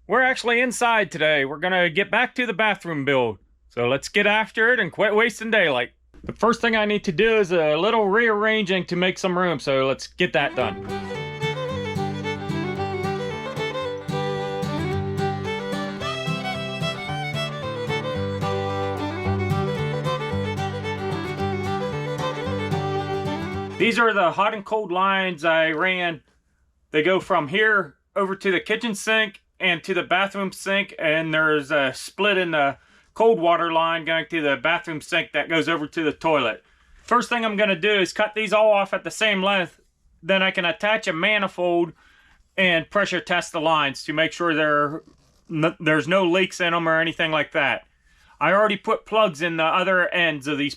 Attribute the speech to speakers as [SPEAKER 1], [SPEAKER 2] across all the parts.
[SPEAKER 1] We're actually inside today. We're gonna get back to the bathroom build. So let's get after it and quit wasting daylight. The first thing I need to do is a little rearranging to make some room, so let's get that done. These are the hot and cold lines I ran. They go from here over to the kitchen sink and to the bathroom sink, and there's a split in the cold water line going to the bathroom sink that goes over to the toilet. First thing I'm going to do is cut these all off at the same length. Then I can attach a manifold and pressure test the lines to make sure there's no leaks in them or anything like that. I already put plugs in the other ends of these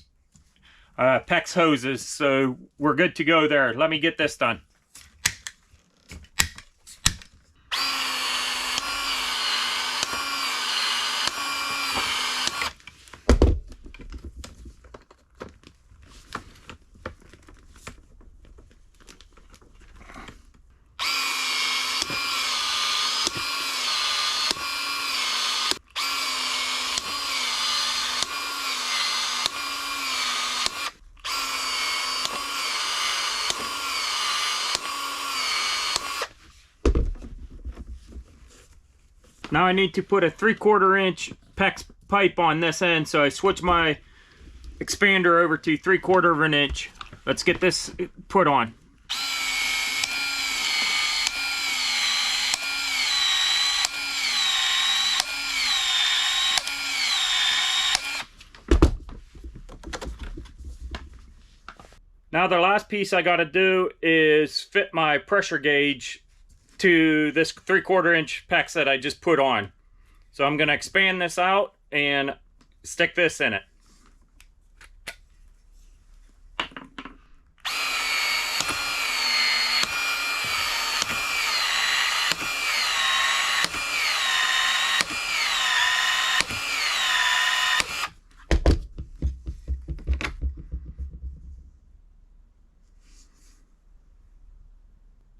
[SPEAKER 1] PEX hoses, so we're good to go there. Let me get this done. Now I need to put a 3/4 inch PEX pipe on this end, so I switch my expander over to 3/4 of an inch. Let's get this put on. Now the last piece I gotta do is fit my pressure gauge to this 3/4 inch PEX that I just put on. So I'm going to expand this out and stick this in it.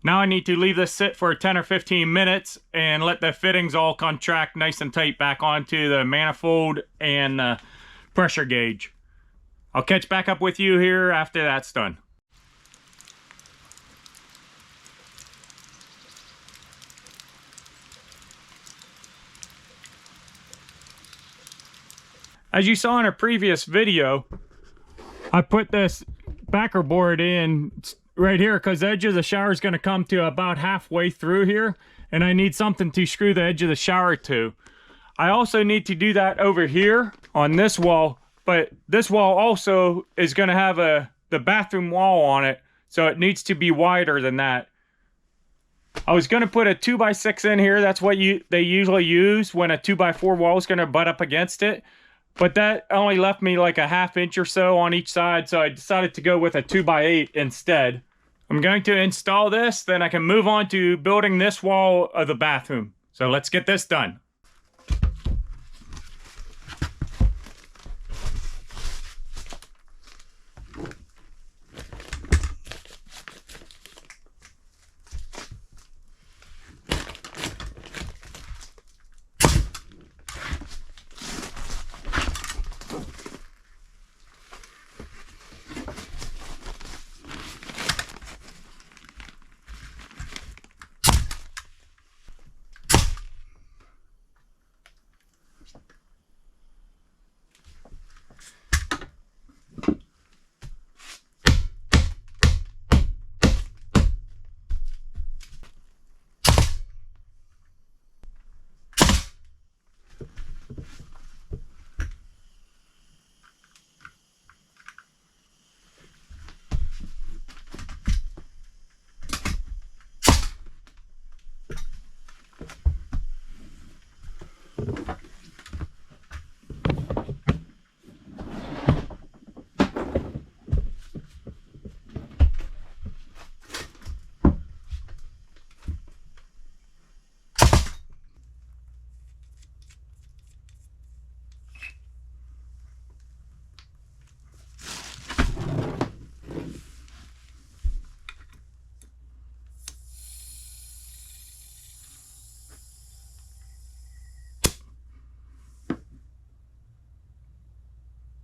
[SPEAKER 1] Now I need to leave this sit for 10 or 15 minutes and let the fittings all contract nice and tight back onto the manifold and the pressure gauge. I'll catch back up with you here after that's done. As you saw in a previous video, I put this backer board in right here because the edge of the shower is going to come to about halfway through here, and I need something to screw the edge of the shower to. I also need to do that over here on this wall, but this wall also is going to have the bathroom wall on it, so it needs to be wider than that. I was going to put a 2x6 in here. That's what they usually use when a 2x4 wall is going to butt up against it. But that only left me like a 1/2 inch or so on each side, so I decided to go with a 2x8 instead. I'm going to install this, then I can move on to building this wall of the bathroom. So let's get this done.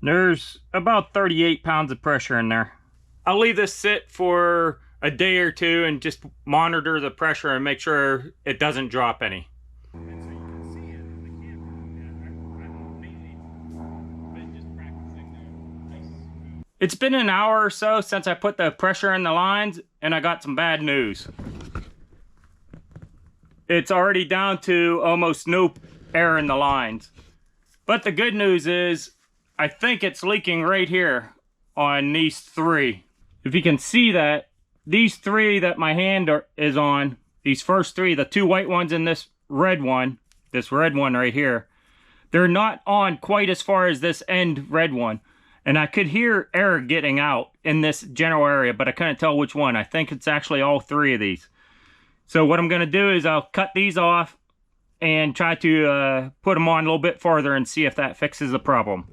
[SPEAKER 1] There's about 38 pounds of pressure in there. I'll leave this sit for a day or two and just monitor the pressure and make sure it doesn't drop any. It's been an hour or so since I put the pressure in the lines, and I got some bad news. It's already down to almost no air in the lines. But the good news is, I think it's leaking right here on these three. If you can see that, these three that my hand is on, these first three, the two white ones and this red one right here, they're not on quite as far as this end red one. And I could hear air getting out in this general area, but I couldn't tell which one. I think it's actually all three of these. So what I'm going to do is I'll cut these off and try to put them on a little bit farther and see if that fixes the problem.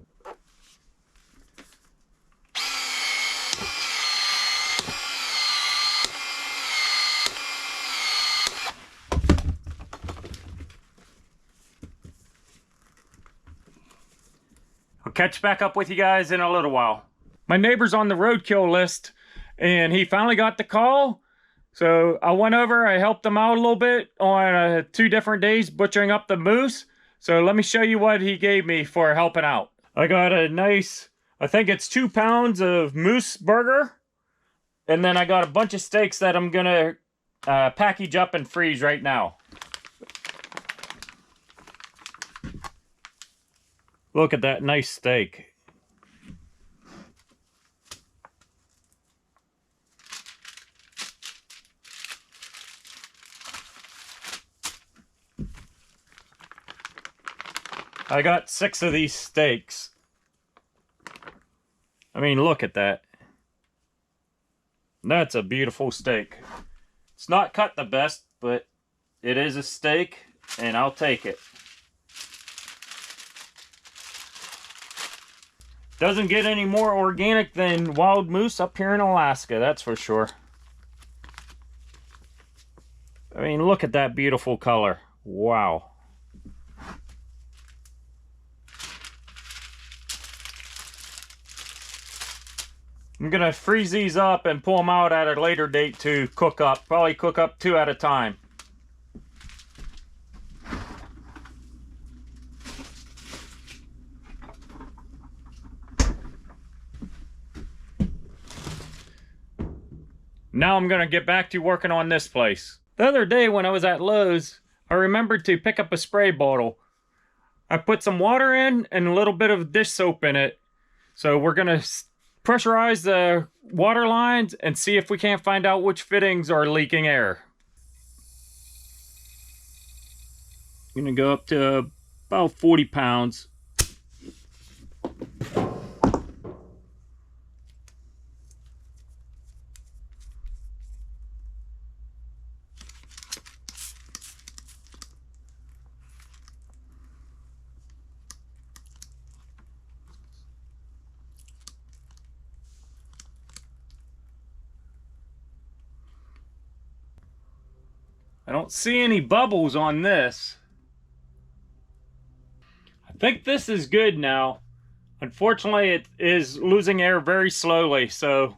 [SPEAKER 1] I'll catch back up with you guys in a little while. My neighbor's on the roadkill list, and he finally got the call. So I went over, I helped him out a little bit on 2 different days butchering up the moose. So let me show you what he gave me for helping out. I got a nice, I think it's 2 pounds of moose burger. And then I got a bunch of steaks that I'm gonna package up and freeze right now. Look at that nice steak. I got 6 of these steaks. I mean, look at that. That's a beautiful steak. It's not cut the best, but it is a steak, and I'll take it. Doesn't get any more organic than wild moose up here in Alaska, that's for sure. I mean, look at that beautiful color. Wow. I'm gonna freeze these up and pull them out at a later date to cook up. Probably cook up 2 at a time. Now I'm gonna get back to working on this place. The other day when I was at Lowe's, I remembered to pick up a spray bottle. I put some water in and a little bit of dish soap in it. So we're gonna pressurize the water lines and see if we can't find out which fittings are leaking air. I'm gonna go up to about 40 pounds. I don't see any bubbles on this. I think this is good now. Unfortunately, it is losing air very slowly, so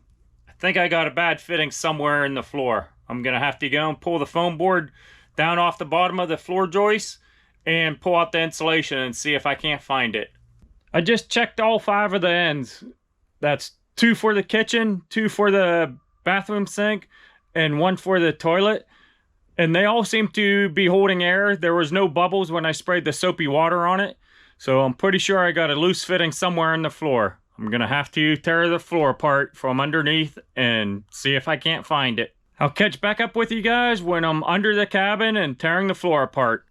[SPEAKER 1] I think I got a bad fitting somewhere in the floor. I'm gonna have to go and pull the foam board down off the bottom of the floor joist and pull out the insulation and see if I can't find it. I just checked all 5 of the ends. That's 2 for the kitchen, 2 for the bathroom sink, and 1 for the toilet. And they all seem to be holding air. There was no bubbles when I sprayed the soapy water on it. So I'm pretty sure I got a loose fitting somewhere in the floor. I'm gonna have to tear the floor apart from underneath and see if I can't find it. I'll catch back up with you guys when I'm under the cabin and tearing the floor apart.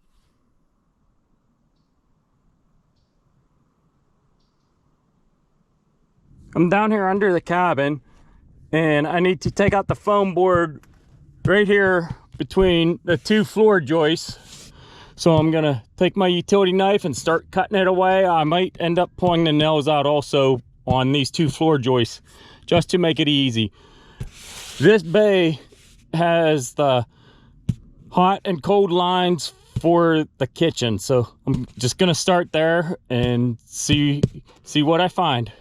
[SPEAKER 1] I'm down here under the cabin and I need to take out the foam board right here between the 2 floor joists. So I'm gonna take my utility knife and start cutting it away. I might end up pulling the nails out also on these 2 floor joists just to make it easy. This bay has the hot and cold lines for the kitchen. So I'm just gonna start there and see what I find.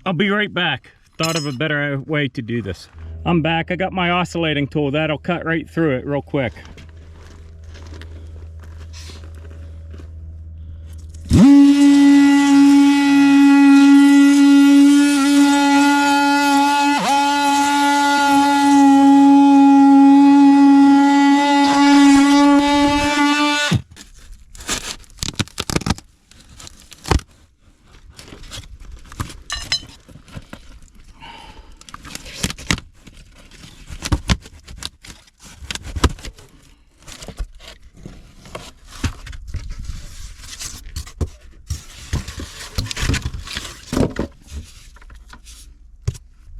[SPEAKER 1] I'll be right back. Thought of a better way to do this. I'm back. I got my oscillating tool. That'll cut right through it real quick.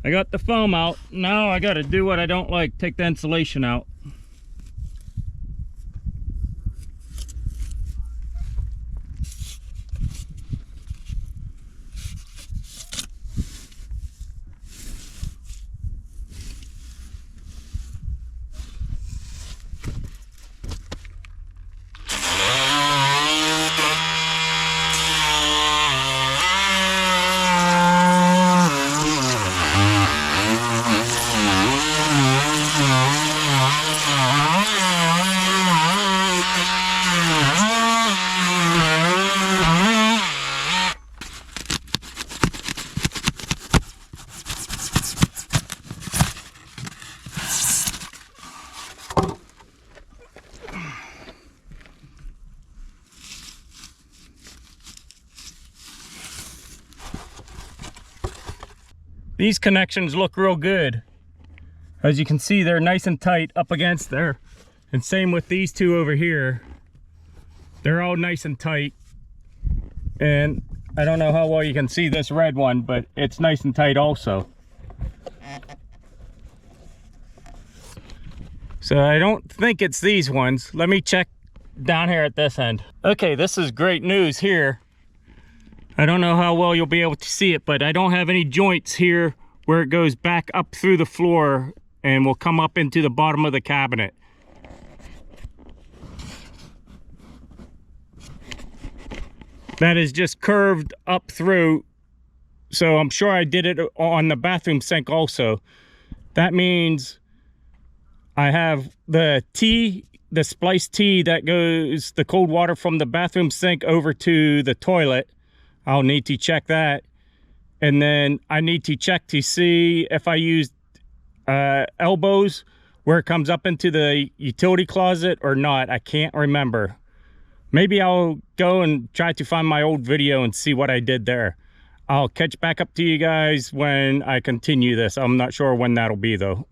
[SPEAKER 1] I got the foam out. Now I gotta do what I don't like, take the insulation out. These connections look real good. As you can see, they're nice and tight up against there. And same with these two over here. They're all nice and tight. And I don't know how well you can see this red one, but it's nice and tight also. So I don't think it's these ones. Let me check down here at this end. Okay, this is great news here. I don't know how well you'll be able to see it, but I don't have any joints here where it goes back up through the floor and will come up into the bottom of the cabinet. That is just curved up through, so I'm sure I did it on the bathroom sink also. That means I have the T, the splice T that goes the cold water from the bathroom sink over to the toilet. I'll need to check that. And then I need to check to see if I used elbows where it comes up into the utility closet or not. I can't remember. Maybe I'll go and try to find my old video and see what I did there. I'll catch back up to you guys when I continue this. I'm not sure when that'll be though.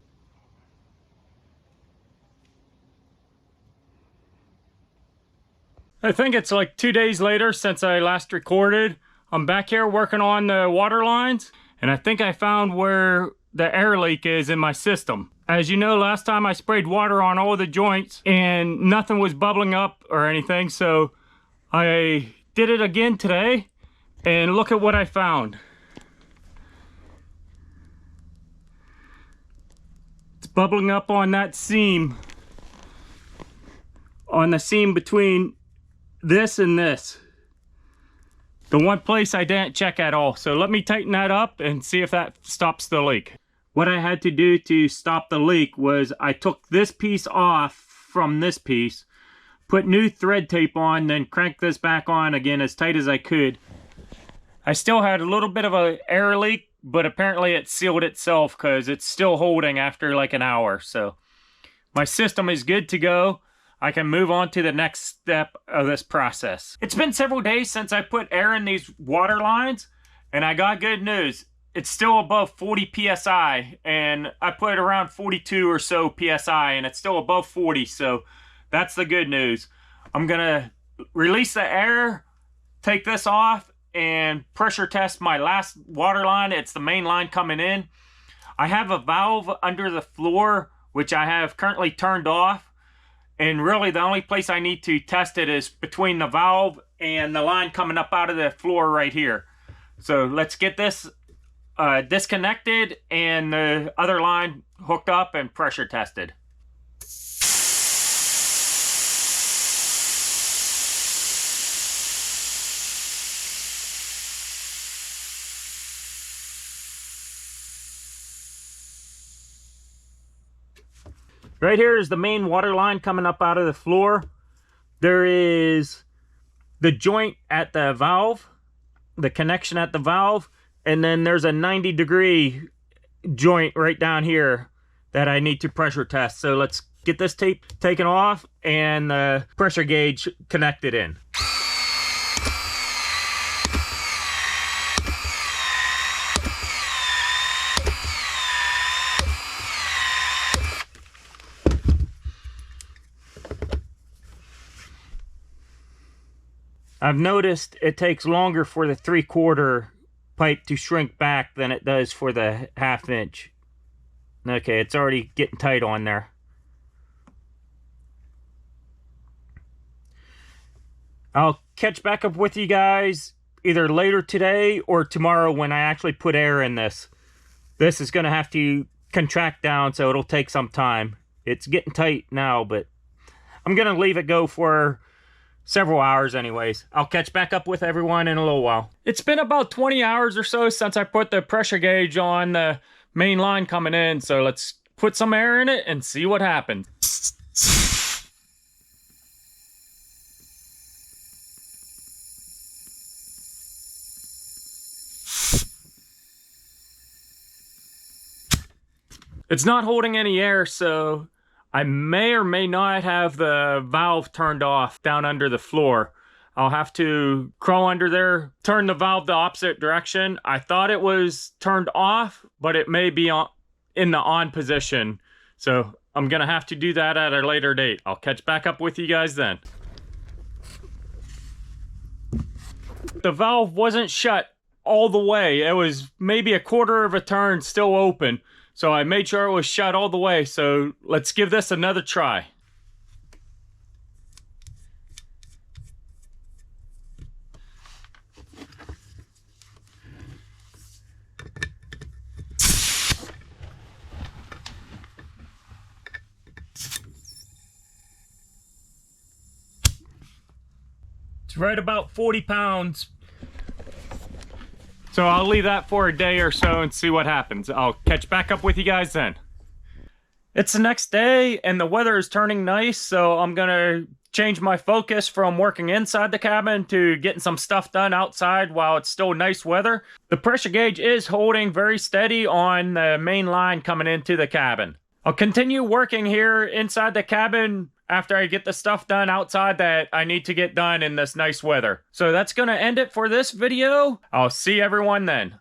[SPEAKER 1] I think it's like 2 days later since I last recorded. I'm back here working on the water lines, and I think I found where the air leak is in my system. As you know, last time I sprayed water on all the joints and nothing was bubbling up or anything, so I did it again today, and look at what I found. It's bubbling up on that seam, on the seam between this and this, the one place I didn't check at all. So let me tighten that up and see if that stops the leak. What I had to do to stop the leak was I took this piece off from this piece, put new thread tape on, then cranked this back on again as tight as I could. I still had a little bit of an air leak, but apparently it sealed itself because it's still holding after like an hour. So my system is good to go. I can move on to the next step of this process. It's been several days since I put air in these water lines, and I got good news. It's still above 40 PSI, and I put around 42 or so PSI, and it's still above 40, so that's the good news. I'm gonna release the air, take this off, and pressure test my last water line. It's the main line coming in. I have a valve under the floor, which I have currently turned off. And really the only place I need to test it is between the valve and the line coming up out of the floor right here. So let's get this disconnected and the other line hooked up and pressure tested. Right here is the main water line coming up out of the floor. There is the joint at the valve, the connection at the valve, and then there's a 90-degree joint right down here that I need to pressure test. So let's get this tape taken off and the pressure gauge connected in. I've noticed it takes longer for the 3/4 pipe to shrink back than it does for the 1/2 inch. Okay, it's already getting tight on there. I'll catch back up with you guys either later today or tomorrow when I actually put air in this. This is going to have to contract down, so it'll take some time. It's getting tight now, but I'm going to leave it go for several hours anyways. I'll catch back up with everyone in a little while. It's been about 20 hours or so since I put the pressure gauge on the main line coming in, so let's put some air in it and see what happens. It's not holding any air, so I may or may not have the valve turned off down under the floor. I'll have to crawl under there, turn the valve the opposite direction. I thought it was turned off, but it may be in the on position. So I'm gonna have to do that at a later date. I'll catch back up with you guys then. The valve wasn't shut all the way. It was maybe 1/4 of a turn still open. So I made sure it was shut all the way, so let's give this another try. It's right about 40 pounds. So I'll leave that for a day or so and see what happens. I'll catch back up with you guys then. It's the next day and the weather is turning nice, so I'm gonna change my focus from working inside the cabin to getting some stuff done outside while it's still nice weather. The pressure gauge is holding very steady on the main line coming into the cabin. I'll continue working here inside the cabin after I get the stuff done outside that I need to get done in this nice weather. So that's gonna end it for this video. I'll see everyone then.